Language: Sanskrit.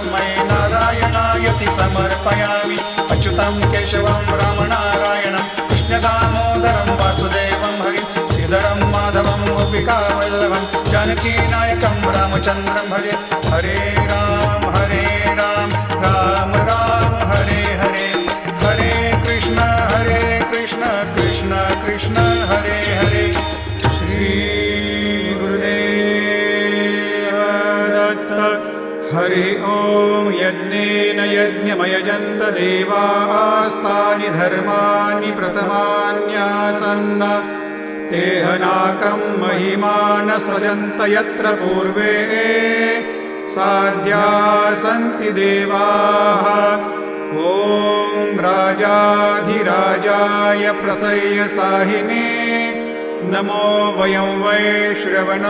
तस्मै नारायणायति समर्पयामि। अच्युतं केशवं रामनारायणं कृष्णदामोदरं वासुदेवं हरिं श्रीधरं माधवं गोपिकावल्लभं जानकीनायकं रामचन्द्रं भजे। हरे राम राम राम हरे हरे, हरे कृष्ण कृष्ण कृष्ण हरे हरे। श्री गुरुदेव दत्त। हरि ओम। यज्ञेन यज्ञमयजन्त देवास्तानि धर्माणि प्रथमान्यासन्न तेहनाकं महिमान सजन्त यत्र पूर्वे साध्या सन्ति देवाः। ॐ राजाधिराजाय प्रसह्य साहिने नमो वयं वै श्रवण